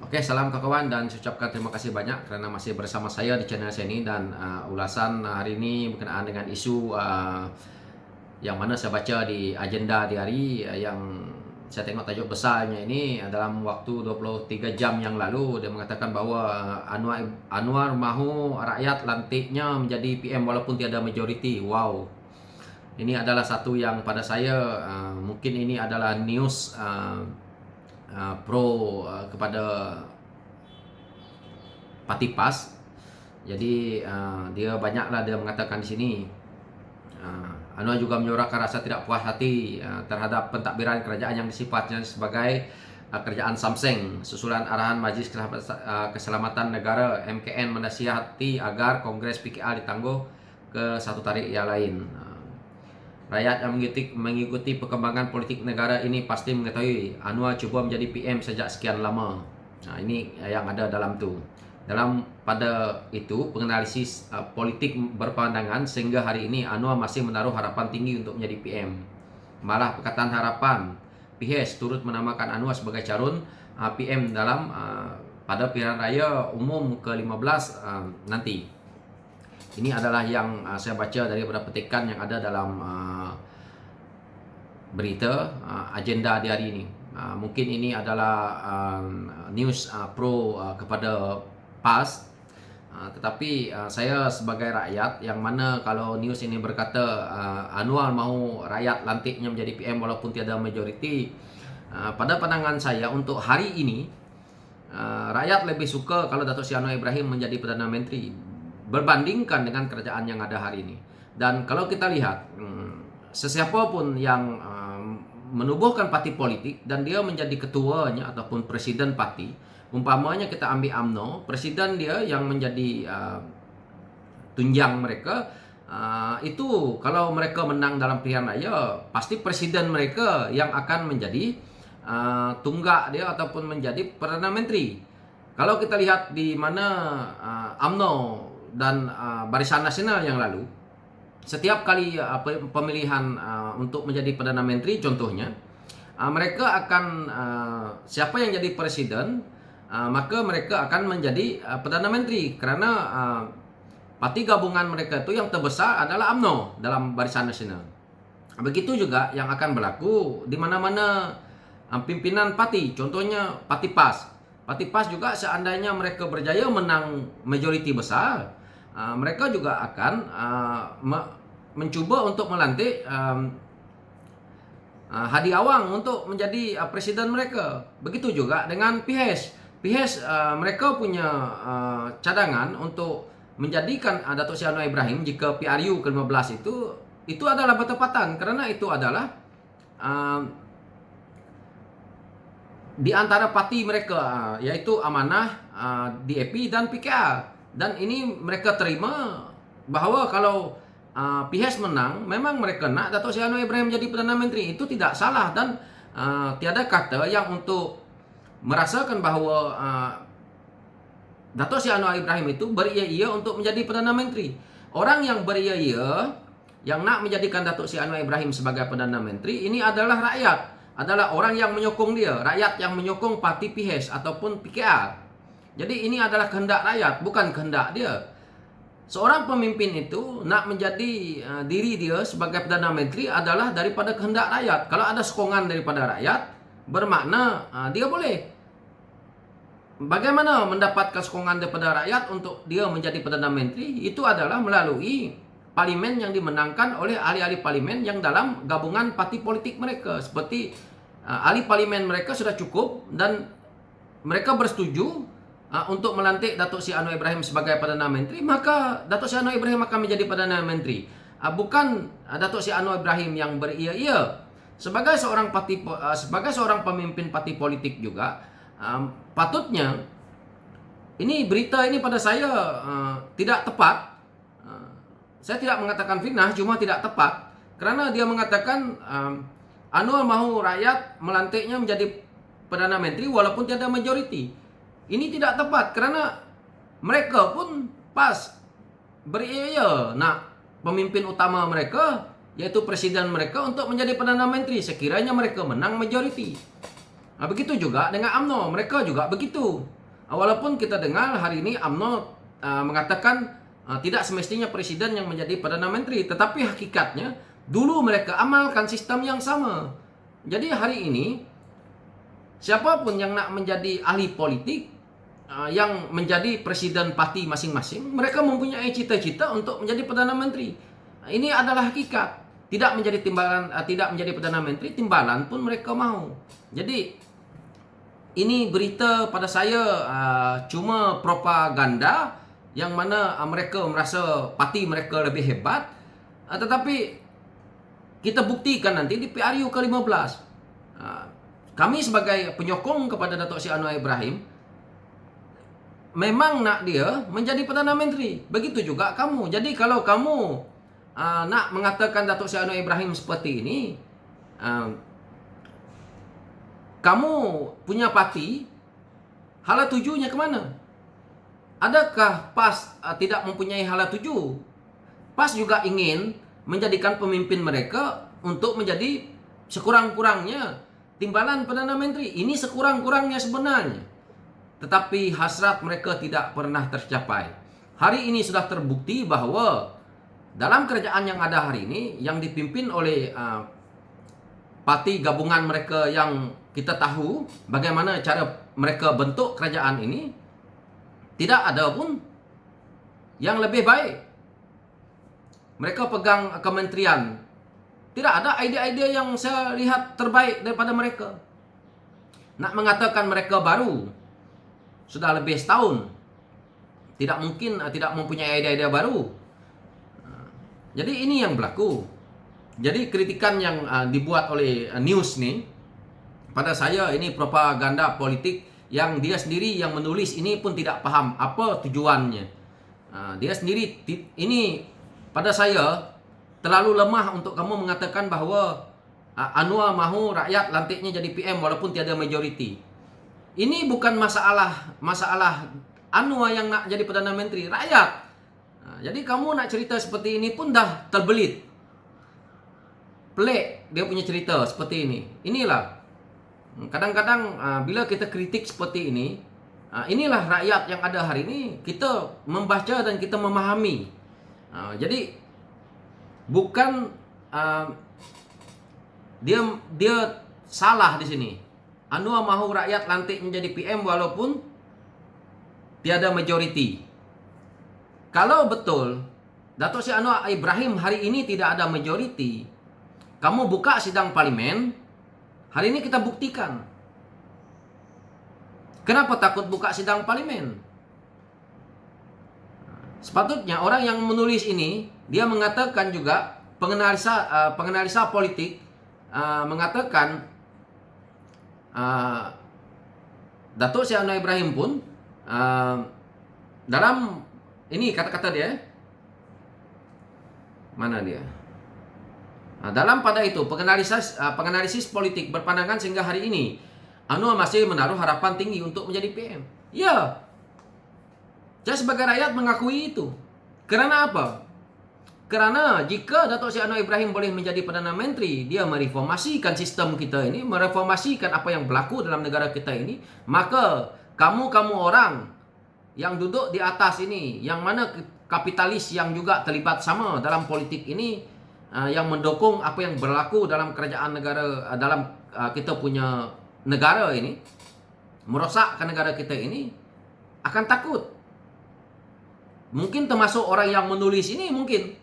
Oke, salam kawan dan saya ucapkan terima kasih banyak karena masih bersama saya di channel saya ini dan ulasan hari ini berkenaan dengan isu yang mana saya baca di agenda di hari yang saya tengok tajuk besarnya ini dalam waktu 23 jam yang lalu dia mengatakan bahwa Anwar mahu rakyat lantiknya menjadi PM walaupun tiada majoriti. Wow. Ini adalah satu yang pada saya mungkin ini adalah news pro kepada Parti PAS. Jadi dia banyaklah dia mengatakan di sini. Anwar juga menyuarakan rasa tidak puas hati terhadap pentadbiran kerajaan yang disifatnya sebagai kerajaan Samseng susulan arahan Majlis Keselamatan Negara MKN menasihati agar Kongres PKR ditangguh ke satu tarik yang lain. Rakyat yang mengikuti perkembangan politik negara ini pasti mengetahui Anwar cuba menjadi PM sejak sekian lama. Ini yang ada dalam tu. Pada itu penganalisis politik berpandangan sehingga hari ini Anwar masih menaruh harapan tinggi untuk menjadi PM. Malah Pakatan Harapan PHS turut menamakan Anwar sebagai calon PM dalam pada pilihan raya umum ke-15 nanti. Ini adalah yang saya baca daripada petikan yang ada dalam berita agenda di hari ini. Mungkin ini adalah news pro kepada PAS, tetapi saya sebagai rakyat yang mana kalau news ini berkata Anwar mahu rakyat lantiknya menjadi PM walaupun tiada majoriti, pada pandangan saya untuk hari ini rakyat lebih suka kalau Datuk Seri Anwar Ibrahim menjadi Perdana Menteri berbandingkan dengan kerajaan yang ada hari ini. Dan kalau kita lihat sesiapa pun yang menubuhkan parti politik dan dia menjadi ketuanya ataupun presiden parti, umpamanya kita ambil UMNO, presiden dia yang menjadi tunjang mereka, itu kalau mereka menang dalam pilihan raya, pasti presiden mereka yang akan menjadi tunggak dia ataupun menjadi Perdana Menteri. Kalau kita lihat di mana UMNO dan Barisan Nasional yang lalu, setiap kali pemilihan untuk menjadi Perdana Menteri contohnya, mereka akan siapa yang jadi presiden, maka mereka akan menjadi Perdana Menteri karena parti gabungan mereka itu yang terbesar adalah UMNO dalam Barisan Nasional. Begitu juga yang akan berlaku di mana-mana pimpinan parti, contohnya Parti PAS. Parti PAS juga seandainya mereka berjaya menang majoriti besar, mereka juga akan mencuba untuk melantik Hadi Awang untuk menjadi presiden mereka. Begitu juga dengan PHS. PHS mereka punya cadangan untuk menjadikan Datuk Seri Anwar Ibrahim jika PRU ke-15 itu adalah bertepatan karena itu adalah di antara parti mereka yaitu Amanah, DAP dan PKR. Dan ini mereka terima bahawa kalau PHS menang, memang mereka nak Datuk Seri Anwar Ibrahim menjadi Perdana Menteri. Itu tidak salah dan tiada kata yang untuk merasakan bahawa Datuk Seri Anwar Ibrahim itu beria-ia untuk menjadi Perdana Menteri. Orang yang beria-ia yang nak menjadikan Datuk Seri Anwar Ibrahim sebagai Perdana Menteri ini adalah rakyat, adalah orang yang menyokong dia, rakyat yang menyokong parti PHS ataupun PKR. Jadi ini adalah kehendak rakyat, bukan kehendak dia. Seorang pemimpin itu nak menjadi diri dia sebagai Perdana Menteri adalah daripada kehendak rakyat. Kalau ada sokongan daripada rakyat, bermakna dia boleh. Bagaimana mendapatkan sokongan daripada rakyat untuk dia menjadi Perdana Menteri? Itu adalah melalui parlimen yang dimenangkan oleh ahli-ahli parlimen yang dalam gabungan parti politik mereka. Seperti ahli parlimen mereka sudah cukup dan mereka bersetuju untuk melantik Datuk Seri Anwar Ibrahim sebagai Perdana Menteri, maka Datuk Seri Anwar Ibrahim akan menjadi Perdana Menteri. Bukan Datuk Seri Anwar Ibrahim yang beria-ia. Sebagai seorang pemimpin parti politik juga, patutnya ini berita ini pada saya tidak tepat. Saya tidak mengatakan fitnah, cuma tidak tepat kerana dia mengatakan Anwar mahu rakyat melantiknya menjadi Perdana Menteri walaupun tiada majoriti. Ini tidak tepat kerana mereka pun PAS beria nak pemimpin utama mereka yaitu presiden mereka untuk menjadi Perdana Menteri sekiranya mereka menang majoriti. Begitu juga dengan UMNO, mereka juga begitu. Walaupun kita dengar hari ini UMNO mengatakan tidak semestinya presiden yang menjadi Perdana Menteri, tetapi hakikatnya dulu mereka amalkan sistem yang sama. Jadi hari ini siapapun yang nak menjadi ahli politik, yang menjadi presiden parti masing-masing, mereka mempunyai cita-cita untuk menjadi Perdana Menteri. Ini adalah hakikat. Tidak menjadi timbalan, tidak menjadi Perdana Menteri, timbalan pun mereka mau. Jadi ini berita pada saya cuma propaganda yang mana mereka merasa parti mereka lebih hebat, tetapi kita buktikan nanti di PRU ke-15. Kami sebagai penyokong kepada Datuk Seri Anwar Ibrahim memang nak dia menjadi Perdana Menteri. Begitu juga kamu. Jadi kalau kamu nak mengatakan Datuk Seri Anwar Ibrahim seperti ini, kamu punya parti, hala tujunya ke mana? Adakah PAS tidak mempunyai hala tuju? PAS juga ingin menjadikan pemimpin mereka untuk menjadi sekurang-kurangnya timbalan Perdana Menteri. Ini sekurang-kurangnya sebenarnya. Tetapi hasrat mereka tidak pernah tercapai. Hari ini sudah terbukti bahwa dalam kerajaan yang ada hari ini, yang dipimpin oleh parti gabungan mereka yang kita tahu bagaimana cara mereka bentuk kerajaan ini, tidak ada pun yang lebih baik. Mereka pegang kementerian, tidak ada ide-ide yang saya lihat terbaik daripada mereka. Nak mengatakan mereka baru, sudah lebih setahun, tidak mungkin tidak mempunyai ide-ide baru. Jadi ini yang berlaku. Jadi kritikan yang dibuat oleh news ni, pada saya ini propaganda politik yang dia sendiri yang menulis ini pun tidak paham apa tujuannya. Dia sendiri ini pada saya terlalu lemah untuk kamu mengatakan bahawa Anwar mahu rakyat lantiknya jadi PM walaupun tiada majoriti. Ini bukan masalah Anwar yang nak jadi Perdana Menteri, rakyat. Jadi kamu nak cerita seperti ini pun dah terbelit. Pelik dia punya cerita seperti ini. Inilah kadang-kadang bila kita kritik seperti ini, inilah rakyat yang ada hari ini. Kita membaca dan kita memahami. Jadi bukan dia salah di sini. Anwar mahu rakyat lantik menjadi PM walaupun tiada majoriti. Kalau betul Datuk Seri Anwar Ibrahim hari ini tidak ada majoriti, kamu buka sidang parlimen, hari ini kita buktikan. Kenapa takut buka sidang parlimen? Sepatutnya orang yang menulis ini, dia mengatakan juga, penganalisa politik mengatakan Datuk Seri Anwar Ibrahim pun dalam ini kata-kata dia, mana dia? Dalam pada itu, penganalisis politik berpandangan sehingga hari ini Anwar masih menaruh harapan tinggi untuk menjadi PM. Ya, saya sebagai rakyat mengakui itu. Kerana apa? Kerana jika Datuk Seri Anwar Ibrahim boleh menjadi Perdana Menteri, dia mereformasikan sistem kita ini, mereformasikan apa yang berlaku dalam negara kita ini, maka kamu orang yang duduk di atas ini, yang mana kapitalis yang juga terlibat sama dalam politik ini, yang mendukung apa yang berlaku dalam kerajaan negara, dalam kita punya negara ini, merosakkan negara kita ini, akan takut. Mungkin termasuk orang yang menulis ini, mungkin.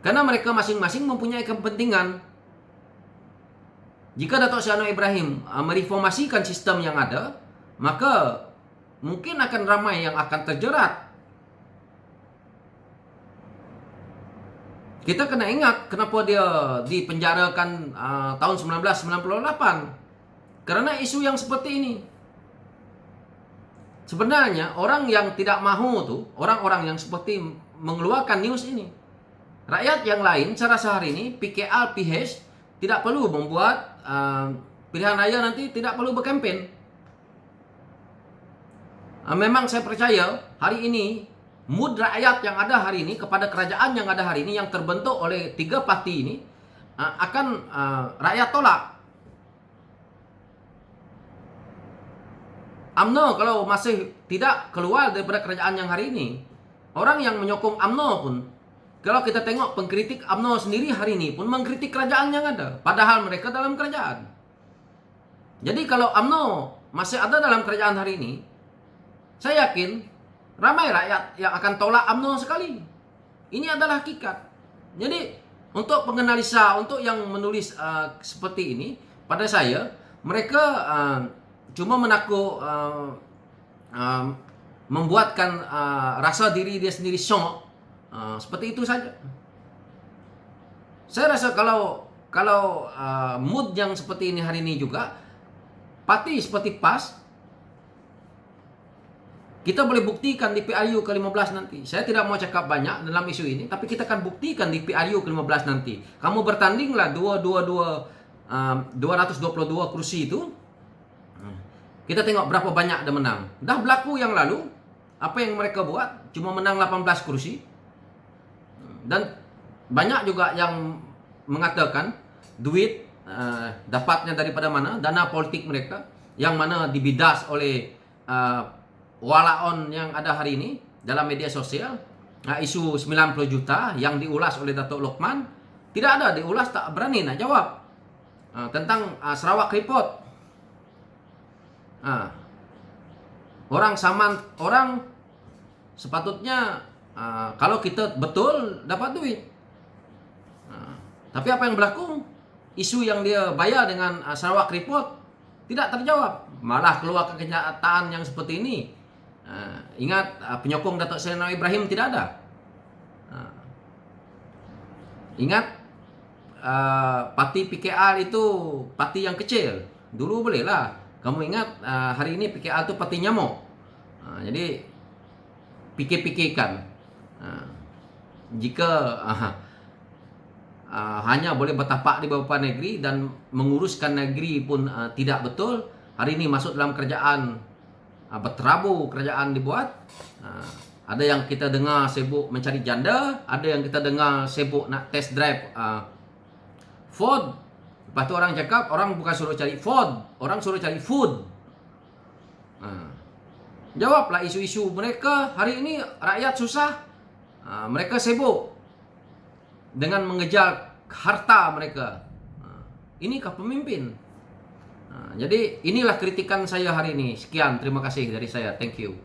Karena mereka masing-masing mempunyai kepentingan. Jika Datuk Seri Anwar Ibrahim mereformasikan sistem yang ada, maka mungkin akan ramai yang akan terjerat. Kita kena ingat kenapa dia dipenjarakan tahun 1998. Karena isu yang seperti ini. Sebenarnya orang yang tidak mahu tu, orang-orang yang seperti mengeluarkan news ini. Rakyat yang lain saya rasa hari ini PKR, PH tidak perlu membuat pilihan raya nanti, tidak perlu berkempen. Memang saya percaya hari ini mood rakyat yang ada hari ini kepada kerajaan yang ada hari ini yang terbentuk oleh 3 parti ini akan rakyat tolak. UMNO kalau masih tidak keluar daripada kerajaan yang hari ini, orang yang menyokong UMNO pun, kalau kita tengok pengkritik UMNO sendiri hari ini pun mengkritik kerajaan yang ada, padahal mereka dalam kerajaan. Jadi kalau UMNO masih ada dalam kerajaan hari ini, saya yakin ramai rakyat yang akan tolak UMNO sekali. Ini adalah hakikat. Jadi untuk penganalisa, untuk yang menulis seperti ini, pada saya mereka cuma membuatkan rasa diri dia sendiri syok, seperti itu saja. Saya rasa kalau mood yang seperti ini hari ini juga, parti seperti PAS, kita boleh buktikan di PRU ke-15 nanti. Saya tidak mau cakap banyak dalam isu ini, tapi kita akan buktikan di PRU ke-15 nanti. Kamu bertandinglah 222 kursi itu. Kita tengok berapa banyak dia menang. Dah berlaku yang lalu, apa yang mereka buat, cuma menang 18 kursi. Dan banyak juga yang mengatakan duit dapatnya daripada mana, dana politik mereka, yang mana dibidas oleh walaon yang ada hari ini dalam media sosial. Isu 90 juta yang diulas oleh Datuk Lokman, tidak ada diulas, tak berani nak jawab. Tentang Sarawak Report, orang sepatutnya kalau kita betul dapat duit, tapi apa yang berlaku, isu yang dia bayar dengan Sarawak Report tidak terjawab, malah keluar kenyataan yang seperti ini. Ingat penyokong Datuk Seri Anwar Ibrahim tidak ada. Ingat parti PKR itu parti yang kecil. Dulu bolehlah. Kamu ingat hari ini PKR itu parti nyamuk. Jadi fikir-fikirkan. Jika hanya boleh bertapak di beberapa negeri dan menguruskan negeri pun tidak betul, hari ini masuk dalam kerajaan, berterabu kerajaan dibuat. Ada yang kita dengar sibuk mencari janda, ada yang kita dengar sibuk nak test drive Ford. Lepas tu orang cakap, orang bukan suruh cari Ford, orang suruh cari food. Jawablah isu-isu mereka. Hari ini rakyat susah, mereka sibuk dengan mengejar harta mereka. Inikah pemimpin? Jadi inilah kritikan saya hari ini. Sekian, terima kasih dari saya. Thank you.